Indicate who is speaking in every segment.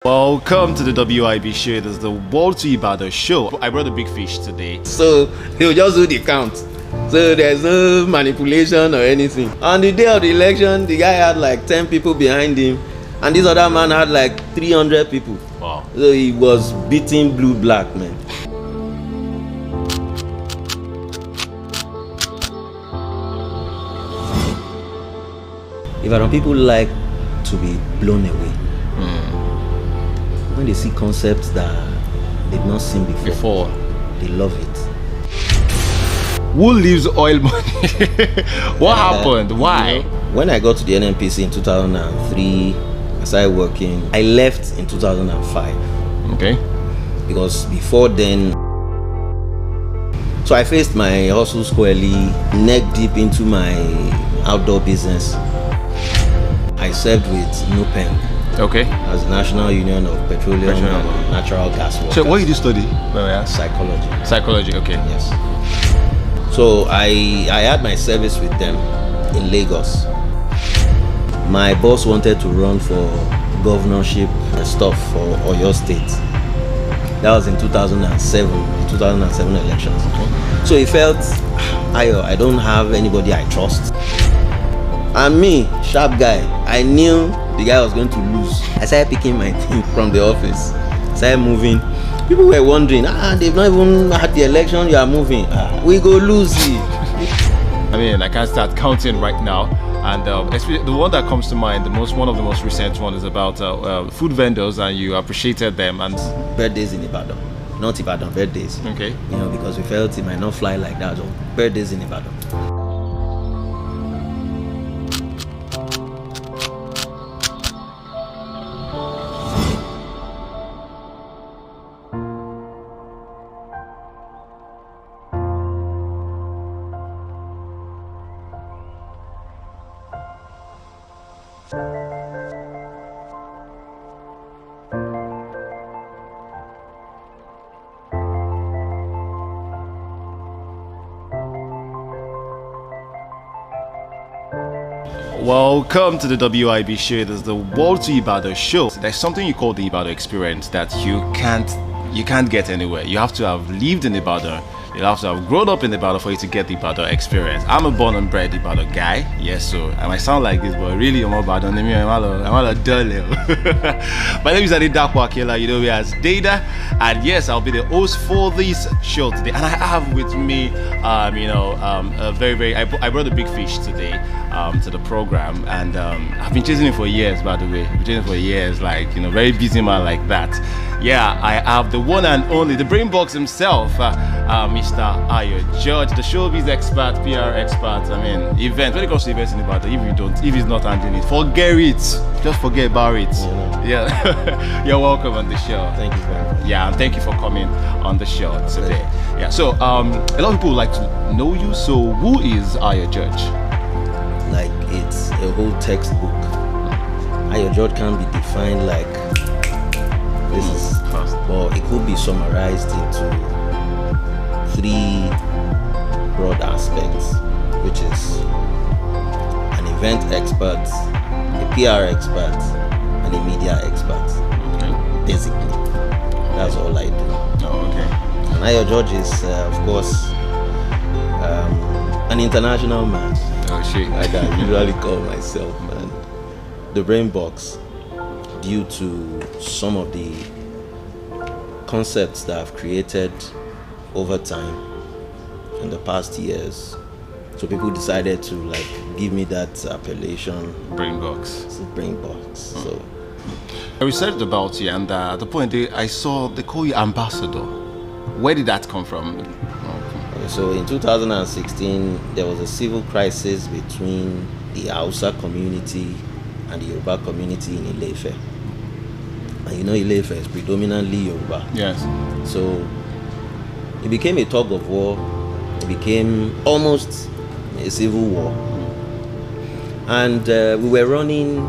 Speaker 1: Welcome to the W.I.B show. This is the Ibadan Show. I brought a big fish today.
Speaker 2: So he'll just do the count. So there's no manipulation or anything. On the day of the election, the guy had like 10 people behind him, and this other man had like 300 people.
Speaker 1: Wow.
Speaker 2: So he was beating black, man. Ibadan people like to be blown away. When they see concepts that they've not seen before, they love it.
Speaker 1: Who leaves oil money? What happened? Why?
Speaker 2: When I got to the NNPC in 2003, I started working. I left in 2005.
Speaker 1: Okay.
Speaker 2: Because before then, so I faced my hustle squarely, neck deep into my outdoor business. I served with NUPENG.
Speaker 1: Okay.
Speaker 2: As the National Union of Petroleum and Natural Gas Workers.
Speaker 1: So what did you study?
Speaker 2: Psychology.
Speaker 1: Psychology, okay.
Speaker 2: Yes. So I had my service with them in Lagos. My boss wanted to run for governorship and stuff for Oyo State. That was in 2007 elections.
Speaker 1: Okay.
Speaker 2: So he felt, Ayo, I don't have anybody I trust. And me, sharp guy, I knew the guy was going to lose. I started picking my thing from the office. Started moving. People were wondering, they've not even had the election, you are moving. We go lose it.
Speaker 1: I mean, I can't start counting right now. And especially the one that comes to mind, one of the most recent one is about food vendors, and you appreciated them. And
Speaker 2: birthdays in Ibadan, not Ibadan birthdays.
Speaker 1: Okay.
Speaker 2: You know, because we felt it might not fly like that. So birthdays in Ibadan.
Speaker 1: welcome to the W.I.B show. This is the Ibadan Show. There's something you call the Ibadan experience that you can't get anywhere. You have to have lived in Ibadan. You have to have grown up in Ibadan for you to get the Ibadan experience. I'm a born and bred Ibadan guy. Yes, so I might sound like this, but really I'm Ibadan. I'm a dull. My name is Adidakwa Akela, you know me as Data. And yes, I'll be the host for this show today. And I have with me, I brought a big fish today to the program. And I've been chasing him for years, by the way. I've been chasing him for years, very busy man like that. Yeah, I have the one and only, the brain box himself, Mr. Ayo George, the showbiz expert, PR expert. Events. When it comes to events in Ibadan, if he's not handling it, forget it. Just forget about it. Yeah. You're welcome on the show.
Speaker 2: Thank you very much.
Speaker 1: Yeah, and thank you for coming on the show today. Yeah. So, a lot of people would like to know you. So, who is Ayo George?
Speaker 2: Like, it's a whole textbook. Ayo George can be defined like this is fast, but it could be summarized into three broad aspects, which is an event expert, a PR expert, and a media expert.
Speaker 1: Okay.
Speaker 2: Basically, that's all I do.
Speaker 1: Oh, okay.
Speaker 2: And Ayo George is, of course, an international man.
Speaker 1: Oh, shit.
Speaker 2: Like I usually call myself, man. The brain box, due to some of the concepts that I've created over time in the past years. So people decided to give me that appellation.
Speaker 1: Brain box.
Speaker 2: It's a brain box. So
Speaker 1: I researched about you, and at the point I saw they call you ambassador. Where did that come from?
Speaker 2: So in 2016, there was a civil crisis between the Hausa community and the Yoruba community in Ile-Ife. And you know Ile-Ife is predominantly Yoruba.
Speaker 1: Yes.
Speaker 2: So it became a tug of war. It became almost a civil war. And we were running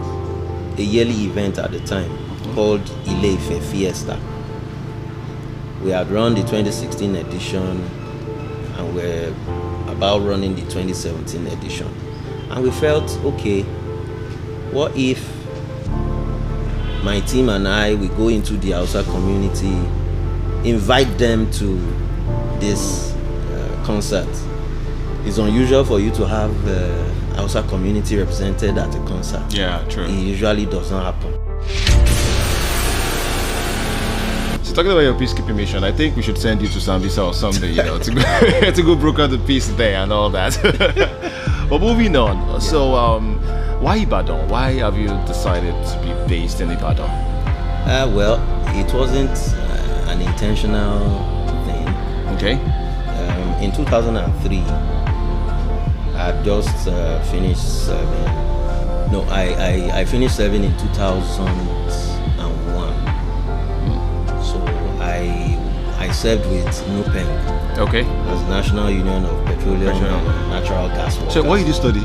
Speaker 2: a yearly event at the time called Ile-Ife Fiesta. We had run the 2016 edition and we're about running the 2017 edition. And we felt, okay, what if my team and I, we go into the Hausa community, invite them to this concert. It's unusual for you to have Hausa community represented at a concert.
Speaker 1: Yeah, true.
Speaker 2: It usually does not happen.
Speaker 1: So talking about your peacekeeping mission, I think we should send you to Sambisa or something, you know, to go to go broker the peace there and all that. But moving on, yeah. So why Ibadan? Why have you decided to be based in Ibadan?
Speaker 2: Well, it wasn't an intentional thing.
Speaker 1: Okay.
Speaker 2: In 2003, I just finished serving. No, I finished serving in 2001. So I served with NUPENG.
Speaker 1: Okay.
Speaker 2: As National Union of Petroleum and Natural Gas Workers.
Speaker 1: So what did you study?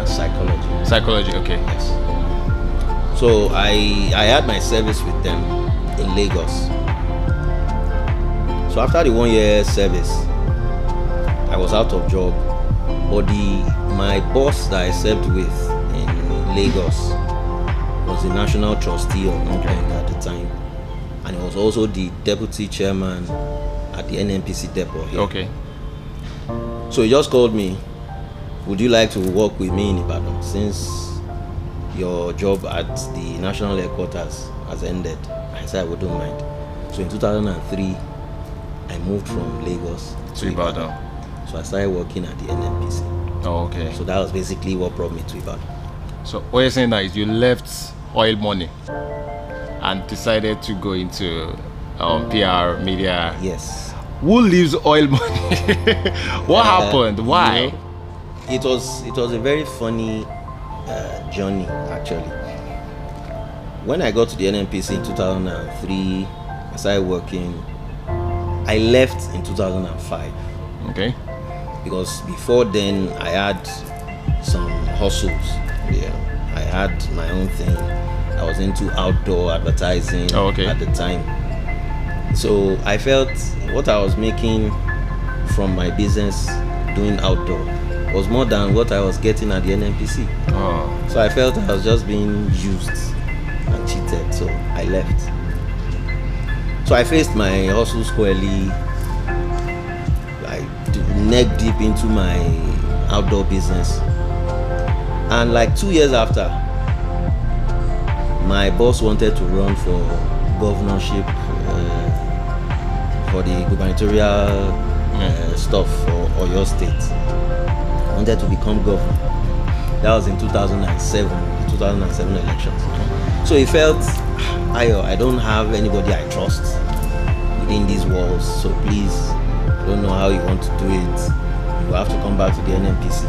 Speaker 2: Psychology.
Speaker 1: Psychology, okay.
Speaker 2: Yes. So I had my service with them in Lagos. So after the 1 year service, I was out of job. But my boss that I served with in Lagos was the national trustee of NUPENG at the time. And he was also the deputy chairman at the NNPC depot here.
Speaker 1: Okay.
Speaker 2: So he just called me, would you like to work with me in Ibadan since your job at the national headquarters has ended? I said I wouldn't mind. So in 2003, I moved from Lagos
Speaker 1: to Ibadan.
Speaker 2: So I started working at the NNPC.
Speaker 1: Oh, okay.
Speaker 2: So that was basically what brought me to Ibadan.
Speaker 1: So what you're saying now is you left oil money and decided to go into PR, media.
Speaker 2: Yes.
Speaker 1: Who leaves oil money? What happened? Why?
Speaker 2: You know, it was a very funny journey actually. When I got to the NNPC in 2003, I started working. I left in 2005.
Speaker 1: Okay.
Speaker 2: Because before then I had some hustles. Yeah, I had my own thing. I was into outdoor advertising at the time. So I felt what I was making from my business doing outdoor was more than what I was getting at the NNPC.
Speaker 1: Oh.
Speaker 2: So I felt I was just being used and cheated. So I left. So I faced my hustle squarely. I neck deep into my outdoor business. And like 2 years after, my boss wanted to run for governorship for the gubernatorial stuff for Oyo State. I wanted to become governor. That was in 2007, the 2007 elections. So he felt, Ayo, I don't have anybody I trust within these walls, so please, I don't know how you want to do it. You have to come back to the NNPC.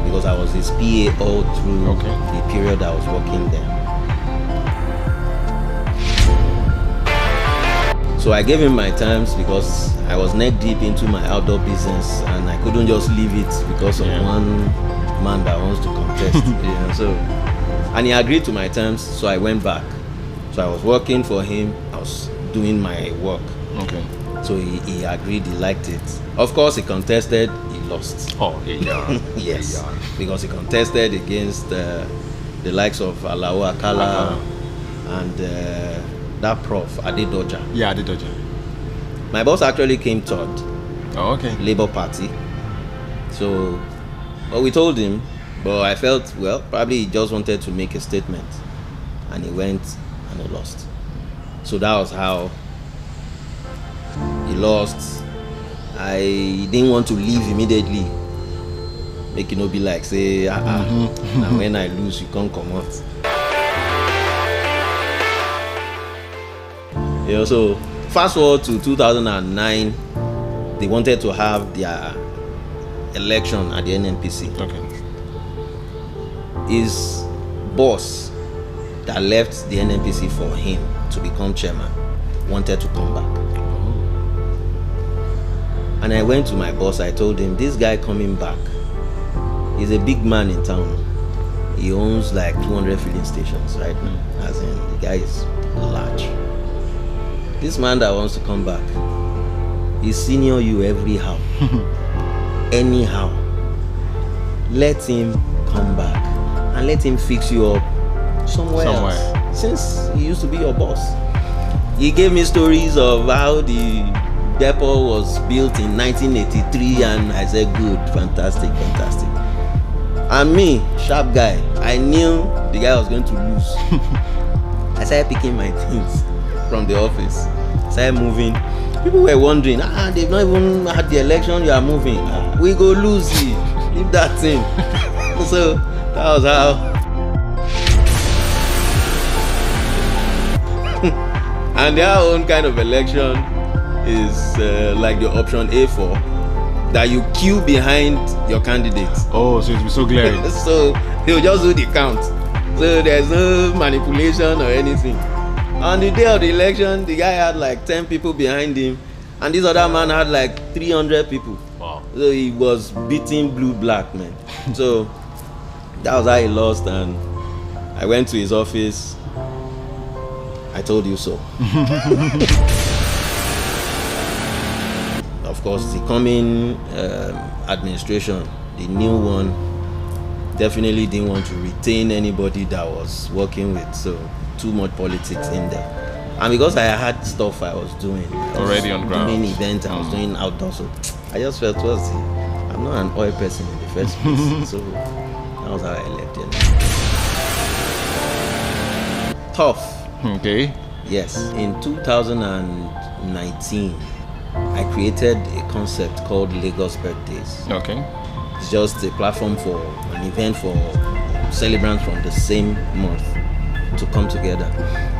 Speaker 2: Because I was his PA all through the period I was working there. So I gave him my terms because I was neck deep into my outdoor business and I couldn't just leave it because of one man that wants to contest. You know, so, and he agreed to my terms, so I went back. So I was working for him, I was doing my work.
Speaker 1: Okay.
Speaker 2: So he agreed, he liked it. Of course, he contested, he lost.
Speaker 1: Oh, yeah.
Speaker 2: Yes, because he contested against the likes of Alao Akala and that prof, Adedoja.
Speaker 1: Yeah, Adedoja.
Speaker 2: My boss actually came third.
Speaker 1: Oh, okay.
Speaker 2: Labour Party. So, but we told him, but I felt, well, probably he just wanted to make a statement. And he went and he lost. So that was how he lost. I didn't want to leave immediately. Make it not be like, say, and when I lose, you can't come out. You know, so fast forward to 2009, they wanted to have their election at the NNPC.
Speaker 1: Okay.
Speaker 2: His boss that left the NNPC for him to become chairman wanted to come back. And I went to my boss, I told him, this guy coming back, he's a big man in town. He owns like 200 filling stations right now. As in, the guy is large. This man that wants to come back, he's senior you every how. Anyhow. Let him come back and let him fix you up somewhere else. since he used to be your boss. He gave me stories of how the depot was built in 1983, and I said, good, fantastic. And me, sharp guy, I knew the guy was going to lose. I started picking my things from the office, started moving. People were wondering, they've not even had the election, you are moving. We go lose it, leave that thing. So that was how. And their own kind of election is like the option A4, that you queue behind your candidate.
Speaker 1: Oh, so it will be so glaring.
Speaker 2: So they'll just do the count. So there's no manipulation or anything. On the day of the election, the guy had like 10 people behind him, and this other man had like 300 people.
Speaker 1: Wow.
Speaker 2: So he was beating blue-black, man. So that was how he lost, and I went to his office. I told you so. Of course, the coming administration, the new one, definitely didn't want to retain anybody that was working with, so too much politics in there. And because I had stuff I was doing
Speaker 1: already on ground,
Speaker 2: doing events, I was doing outdoors, so I just felt, I'm not an oil person in the first place. So that was how I left it. Tough.
Speaker 1: Okay.
Speaker 2: Yes. In 2019, I created a concept called Lagos Birthdays.
Speaker 1: Okay.
Speaker 2: It's just a platform for an event for celebrants from the same month to come together.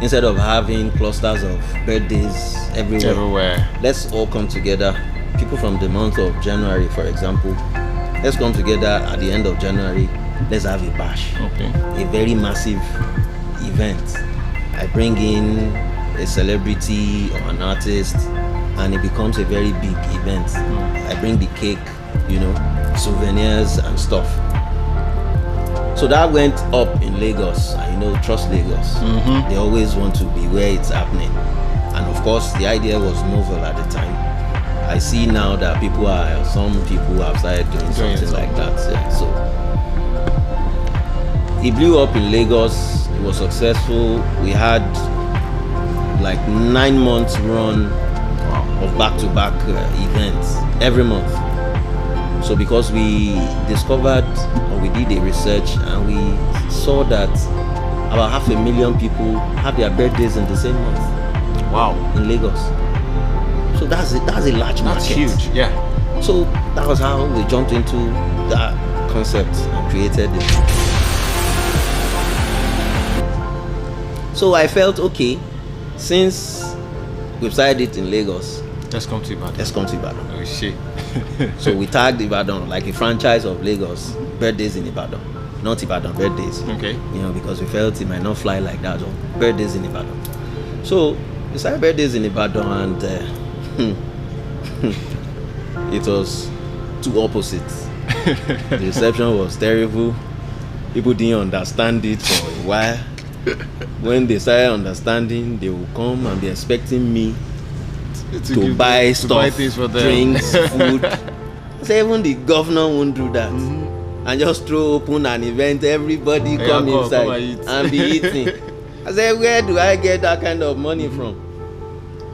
Speaker 2: Instead of having clusters of birthdays everywhere, let's all come together. People from the month of January, for example, let's come together at the end of January. Let's have a bash.
Speaker 1: Okay.
Speaker 2: A very massive event. I bring in a celebrity or an artist, and it becomes a very big event. I bring the cake, souvenirs and stuff. So that went up in Lagos. And trust Lagos. They always want to be where it's happening. And of course, the idea was novel at the time. I see now that some people have started doing something like that. Yeah. So it blew up in Lagos. It was successful. We had like 9 months run of back-to-back events every month. So because we discovered, or we did a research, and we saw that about 500,000 people have their birthdays in the same month.
Speaker 1: Wow.
Speaker 2: In Lagos. So that's a large market.
Speaker 1: That's huge. Yeah.
Speaker 2: So that was how we jumped into that concept and created it. So I felt, okay, since we've started it in Lagos,
Speaker 1: let's come to Ibadan. Oh shit.
Speaker 2: So we tagged Ibadan like a franchise of Lagos birthdays in Ibadan, not Ibadan birthdays.
Speaker 1: Okay.
Speaker 2: Because we felt it might not fly like that. So birthdays in Ibadan. So we started birthdays in Ibadan, and it was two opposites. The reception was terrible. People didn't understand it for a while. When they started understanding, they will come and be expecting me to buy stuff, for them. Drinks, food. So even the governor won't do that. And just throw open an event, everybody come inside and be eating. I said, where do I get that kind of money from?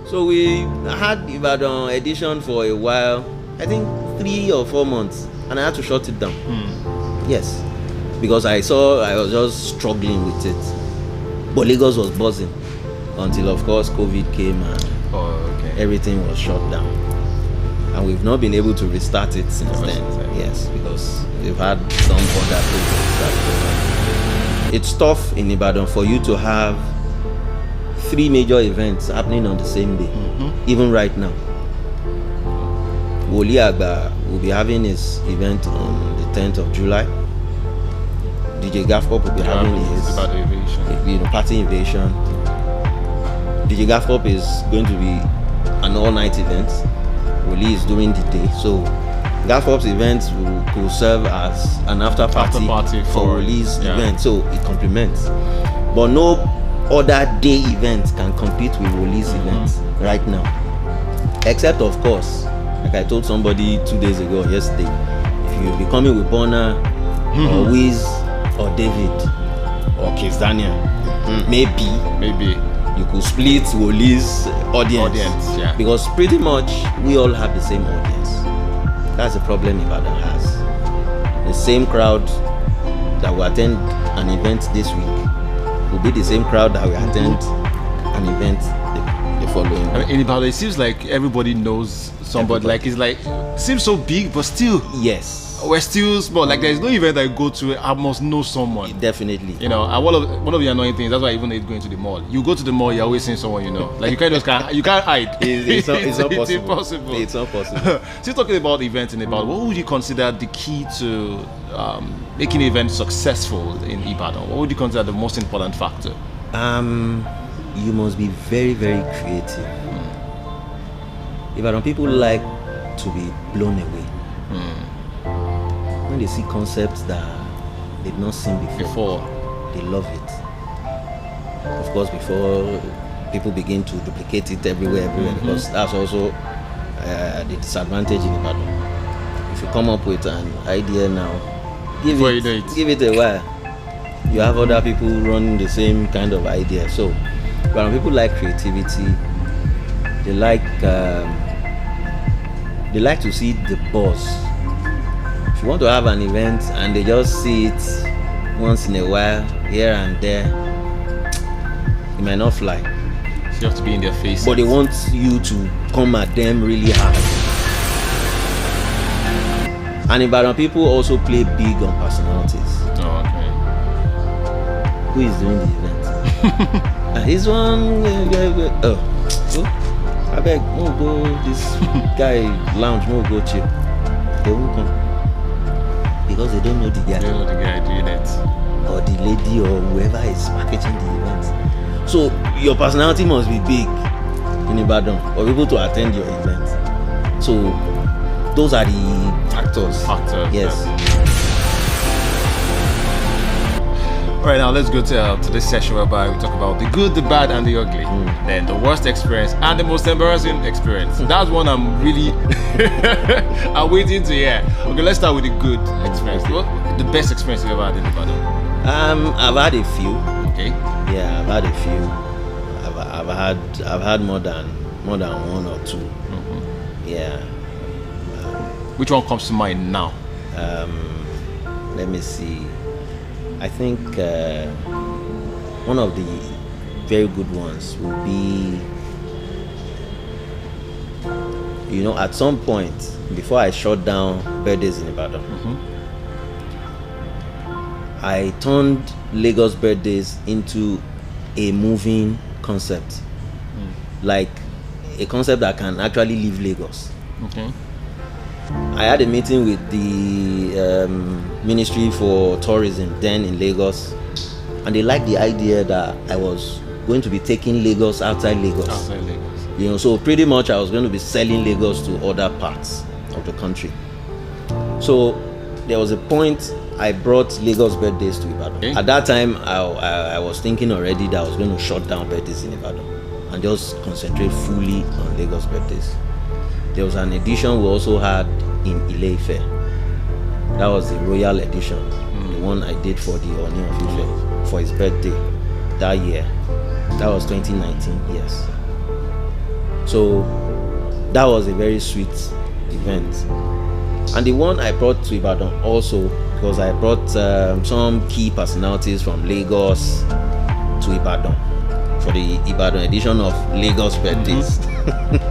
Speaker 2: So we had Ibadan edition for a while, I think 3 or 4 months, and I had to shut it down. Yes, because I was just struggling with it. But Lagos was buzzing until, of course, COVID came and everything was shut down. And we've not been able to restart it since then. Yes, because we've had some other projects. It's tough in Ibadan for you to have 3 major events happening on the same day, even right now. W.I.B will be having his event on the 10th of July. DJ Gafpop will be having his party invasion. DJ Gafpop is going to be an all-night event. Woli is doing the day. So Gafpop's event could serve as an after party for Woli's event. So it complements. But no other day event can compete with Woli's event right now. Except, of course, like I told somebody 2 days ago or yesterday, if you'll be coming with Bonner or Wiz or David or Kiss Daniel, maybe you could split Woli's audience.
Speaker 1: Yeah.
Speaker 2: Because pretty much we all have the same audience. That's the problem Ibadan has. The same crowd that will attend an event this week will be the same crowd that will attend an event the following week.
Speaker 1: In Ibadan, it seems like everybody knows somebody. Like it's like seems so big, but still,
Speaker 2: yes,
Speaker 1: we're still small. Like there's no event I go to, I must know someone.
Speaker 2: Definitely.
Speaker 1: You know, and one of the annoying things. That's why I even hate going to the mall. You go to the mall, you're always seeing someone you know. Like you can't hide.
Speaker 2: It's not possible.
Speaker 1: It's impossible.
Speaker 2: It's not possible.
Speaker 1: Still talking about events in Ibadan, what would you consider the key to making an event successful in Ibadan? What would you consider the most important factor?
Speaker 2: You must be very, very creative. Ibadan people like to be blown away. When they see concepts that they've not seen before, they love it. Of course, before people begin to duplicate it everywhere, because that's also the disadvantage in Ibadan. If you come up with an idea now, give it a while. You have other people running the same kind of idea. So, when people like creativity, they like to see the buzz. If you want to have an event and they just see it once in a while, here and there, it might not fly.
Speaker 1: So you have to be in their face.
Speaker 2: But they want you to come at them really hard. And Ibadan people also play big on personalities.
Speaker 1: Oh, okay.
Speaker 2: Who is doing the event? This one, I beg, no go this guy lounge, no go chill. They won't come. Because they don't know the guy.
Speaker 1: They don't know the guy doing it.
Speaker 2: Or the lady or whoever is packaging the event. So your personality must be big in Ibadan or able to attend your event. So those are the factors. Yes.
Speaker 1: Alright, now let's go to this session whereby we talk about the good, the bad, and the ugly. Then the worst experience and the most embarrassing experience. That's one I'm really I'm waiting to hear. Okay, let's start with the good experience. What the best experience you've ever had in Ibadan?
Speaker 2: I've had a few.
Speaker 1: Okay.
Speaker 2: Yeah, I've had a few. I've had more than one or two. Yeah.
Speaker 1: Which one comes to mind now?
Speaker 2: Let me see. I think one of the very good ones will be, at some point before I shut down birthdays in Ibadan, I turned Lagos birthdays into a moving concept, like a concept that can actually leave Lagos.
Speaker 1: Okay.
Speaker 2: I had a meeting with the Ministry for Tourism then in Lagos, and they liked the idea that I was going to be taking Lagos outside Lagos. So pretty much I was going to be selling Lagos to other parts of the country. So there was a point I brought Lagos birthdays to Ibadan. Okay. At that time, I was thinking already that I was going to shut down birthdays in Ibadan and just concentrate fully on Lagos birthdays. There was an edition we also had in Ile-Ife. That was the royal edition, the one I did for the Oni of Ife for his birthday that year. That was 2019, yes. So that was a very sweet event. And the one I brought to Ibadan also, because I brought some key personalities from Lagos to Ibadan for the Ibadan edition of Lagos birthdays.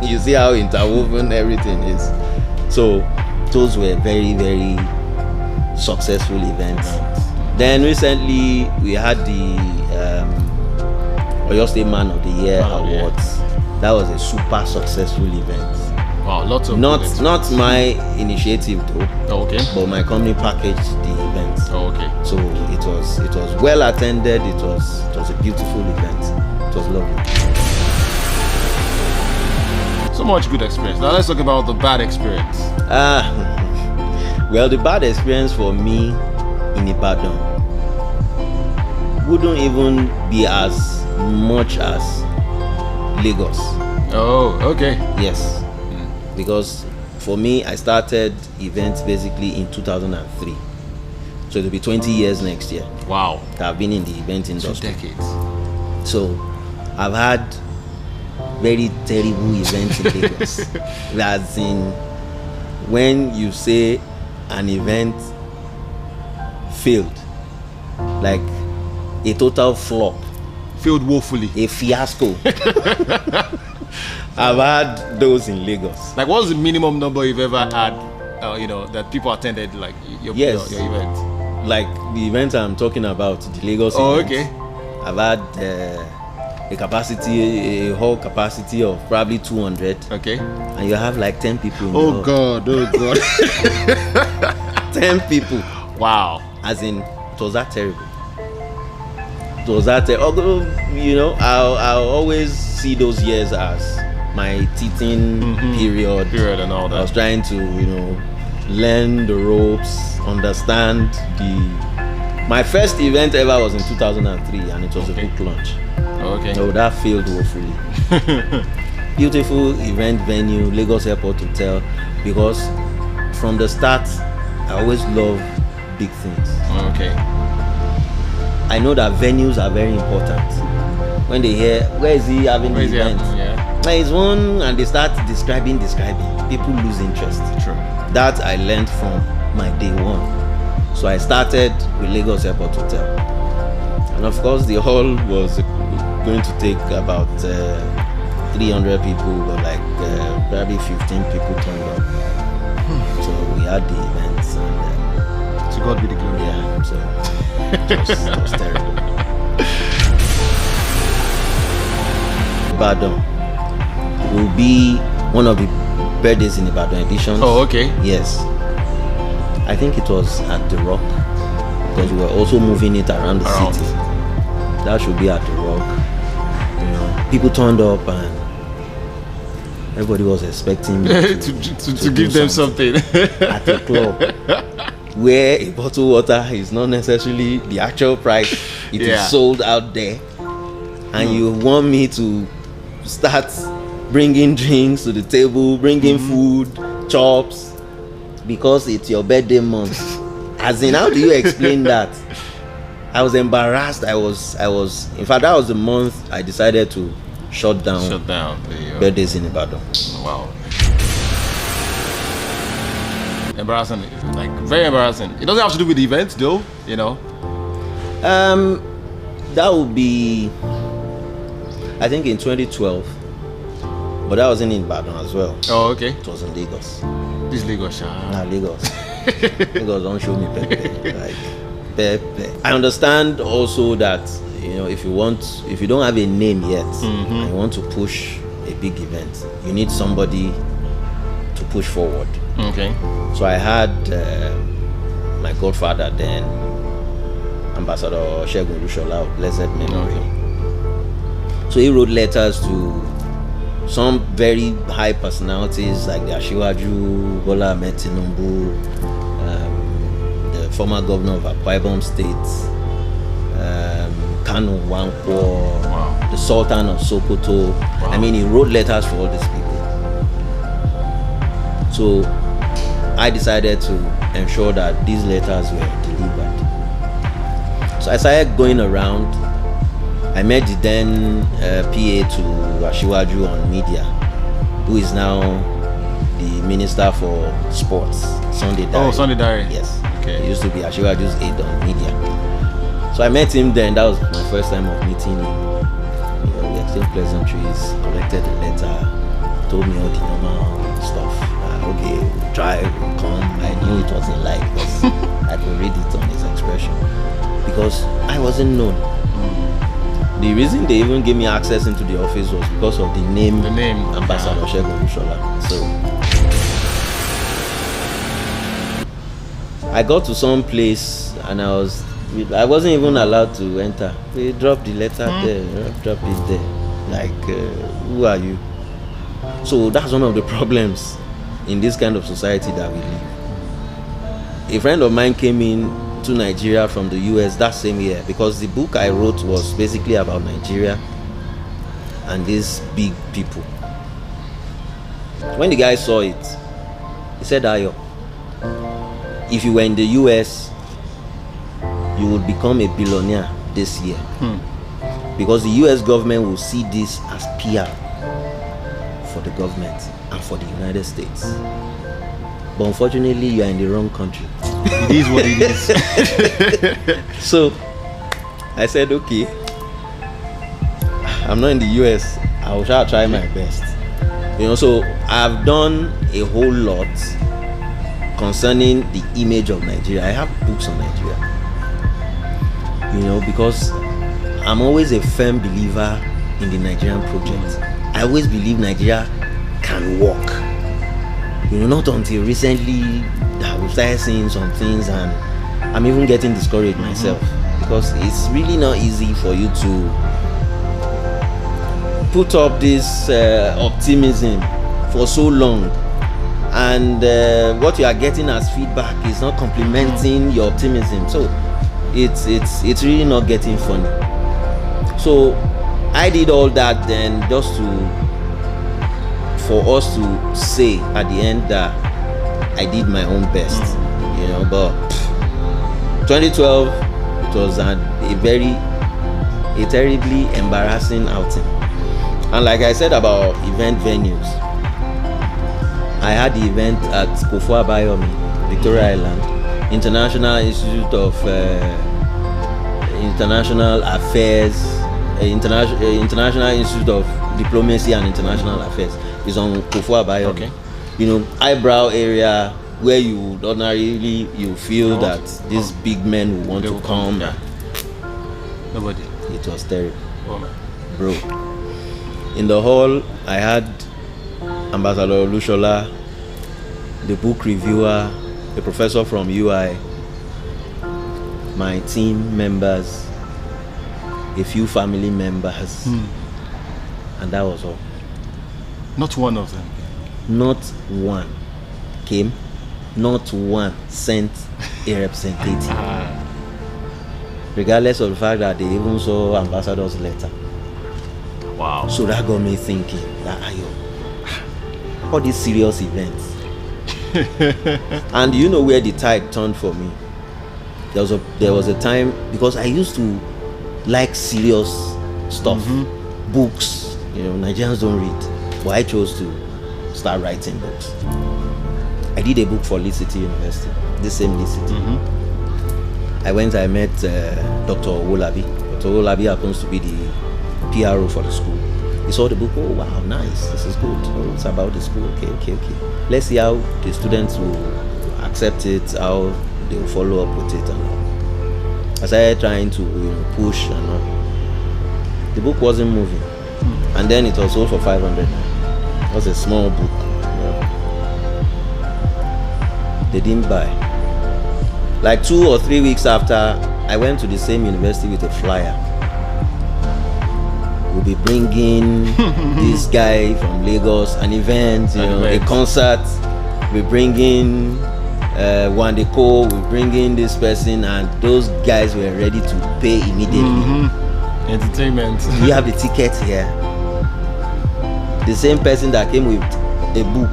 Speaker 2: You see how interwoven everything is. So those were very, very successful events. Then recently we had the Oyo State Man of the Year awards. That was a super successful event.
Speaker 1: Wow, lots of
Speaker 2: not my initiative though.
Speaker 1: Oh, okay.
Speaker 2: But my company packaged the event.
Speaker 1: Oh, okay.
Speaker 2: So it was well attended. It was a beautiful event. It was lovely.
Speaker 1: So much good experience. Now let's talk about the bad experience.
Speaker 2: Well, the bad experience for me in Ibadan wouldn't even be as much as Lagos.
Speaker 1: Oh, okay.
Speaker 2: Yes. Because for me, I started events basically in 2003. So it'll be 20 years next year.
Speaker 1: Wow.
Speaker 2: I've been in the event industry.
Speaker 1: 2 decades.
Speaker 2: So I've had very terrible events in Lagos. As in, when you say an event failed, like a total flop,
Speaker 1: Failed woefully.
Speaker 2: a fiasco. I've had those in Lagos.
Speaker 1: Like, what's the minimum number you've ever had? That people attended, like your event.
Speaker 2: Like the event I'm talking about, the Lagos event.
Speaker 1: Okay.
Speaker 2: I've had a hall capacity of probably 200.
Speaker 1: Okay.
Speaker 2: And you have like 10 people in the hall.
Speaker 1: God.
Speaker 2: 10 people.
Speaker 1: Wow.
Speaker 2: As in, it was that terrible. It was that although, I'll always see those years as my teething period
Speaker 1: and all that.
Speaker 2: I was trying to, learn the ropes, understand my first event ever was in 2003, and it was a book launch.
Speaker 1: Okay.
Speaker 2: So that failed woefully. Beautiful event venue, Lagos Airport Hotel, because from the start, I always love big things.
Speaker 1: Okay.
Speaker 2: I know that venues are very important. When they hear, where is he having the event? There is one, and they start describing. People lose interest.
Speaker 1: True.
Speaker 2: That I learned from my day one. So I started with Lagos Airport Hotel. And of course, the hall was going to take about 300 people, but like probably 15 people turned up. So we had the events, and
Speaker 1: To God be the glory.
Speaker 2: yeah, so it was terrible. Ibadan will be one of the birthdays in Ibadan edition.
Speaker 1: Oh, okay.
Speaker 2: Yes. I think it was at the Rock, because we were also moving it around the city. That should be at the Rock. People turned up and everybody was expecting me
Speaker 1: to give them something
Speaker 2: at a club where a bottle of water is not necessarily the actual price. It is sold out there, and you want me to start bringing drinks to the table, bringing food, chops, because it's your birthday month. As in, how do you explain that? I was embarrassed. I was in fact, that was the month I decided to shut down birthdays in Ibadan.
Speaker 1: Wow. Embarrassing, like very embarrassing. It doesn't have to do with the event though,
Speaker 2: That would be, I think, in 2012, but that wasn't in Ibadan as well.
Speaker 1: Oh, okay.
Speaker 2: It was in Lagos.
Speaker 1: This Lagos,
Speaker 2: Lagos. Lagos don't show me pepe. Like pepe. I understand also that if you don't have a name yet, and you want to push a big event, you need somebody to push forward.
Speaker 1: Okay.
Speaker 2: So I had my godfather then, Ambassador Shegun Lushola of blessed memory.
Speaker 1: Okay.
Speaker 2: So he wrote letters to some very high personalities like the Asiwaju, Bola Ahmed Tinubu, the former governor of Akwa State, Kanu Wankwo, the Sultan of Sokoto.
Speaker 1: Wow.
Speaker 2: I mean, he wrote letters for all these people. So I decided to ensure that these letters were delivered. So I started going around. I met the then PA to Asiwaju on media, who is now the Minister for Sports, Sunday Diary.
Speaker 1: Oh, Sunday Diary.
Speaker 2: Yes.
Speaker 1: Okay.
Speaker 2: He used to be Asiwaju's aide on media. So I met him then. That was my first time of meeting him. We exchanged pleasantries, collected a letter, told me all the normal stuff. Okay, try, come. I knew it was a lie because I could read it on his expression. Because I wasn't known. The reason they even gave me access into the office was because of the name Ambassador Shegun Lushola. So I got to some place and I wasn't even allowed to enter. They dropped the letter there, dropped it there. Like, who are you? So that's one of the problems in this kind of society that we live. A friend of mine came in to Nigeria from the US that same year, because the book I wrote was basically about Nigeria and these big people. When the guy saw it, he said, Ayo, if you were in the US, you would become a billionaire this year. because the US government will see this as PR for the government and for the United States. But unfortunately, you are in the wrong country.
Speaker 1: It is what it is.
Speaker 2: So I said, okay, I'm not in the US. I will try my best. So I've done a whole lot concerning the image of Nigeria. I have books on Nigeria. Because I'm always a firm believer in the Nigerian project. I always believe Nigeria can work. Not until recently that we started seeing some things, and I'm even getting discouraged myself, because it's really not easy for you to put up this optimism for so long, and what you are getting as feedback is not complementing your optimism. So it's really not getting funny. So I did all that then just for us to say at the end that I did my own best, but 2012, it was a terribly embarrassing outing. And like I said about event venues, I had the event at W.I.B, Victoria Island, International Institute of International Affairs, International Institute of Diplomacy and International Affairs. Is on W.I.B.
Speaker 1: Okay.
Speaker 2: Eyebrow area where you would ordinarily feel that these big men will want to come.
Speaker 1: Yeah. Nobody.
Speaker 2: It was terrible.
Speaker 1: Oh, man.
Speaker 2: Bro. In the hall, I had Ambassador Lushola, the book reviewer, a professor from UI, my team members, a few family members, and that was all.
Speaker 1: Not one of them.
Speaker 2: Not one came, not one sent a representative, regardless of the fact that they even saw ambassador's letter.
Speaker 1: Wow.
Speaker 2: So that got me thinking that all these serious events. And you know where the tide turned for me? There was a time, because I used to like serious stuff, books. Nigerians don't read, but I chose to start writing books. I did a book for Lee City University, the same Lee City. I met Dr. W.I.B. Dr. W.I.B happens to be the PRO for the school. He saw the book. Oh wow, nice, this is good. Oh, it's about the school. Okay. Let's see how the students will accept it, how they will follow up with it. And I started trying to push, and the book wasn't moving. And then it was sold for 500. It was a small book. They didn't buy. Like 2 or 3 weeks after, I went to the same university with a flyer. We'll be bringing this guy from Lagos, an event, a concert. We're bringing Wandeko, we're bringing this person, and those guys were ready to pay immediately.
Speaker 1: Entertainment.
Speaker 2: Do you have the ticket here? The same person that came with a book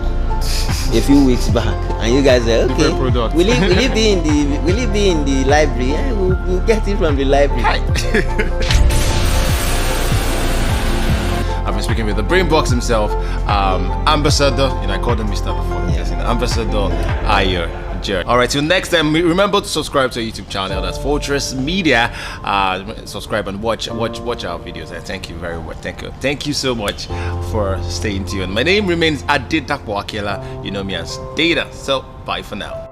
Speaker 2: a few weeks back, and you guys said, okay, will it be in the library? Yeah, we'll get it from the library.
Speaker 1: I've been speaking with the brain box himself, Ambassador, I called him Mr. before, Ambassador Ayo George. All right, till next time, remember to subscribe to our YouTube channel. That's Fortress Media. Subscribe and watch our videos. Thank you very much. Thank you so much for staying tuned. My name remains Adedakwa Akela. You know me as Data. So bye for now.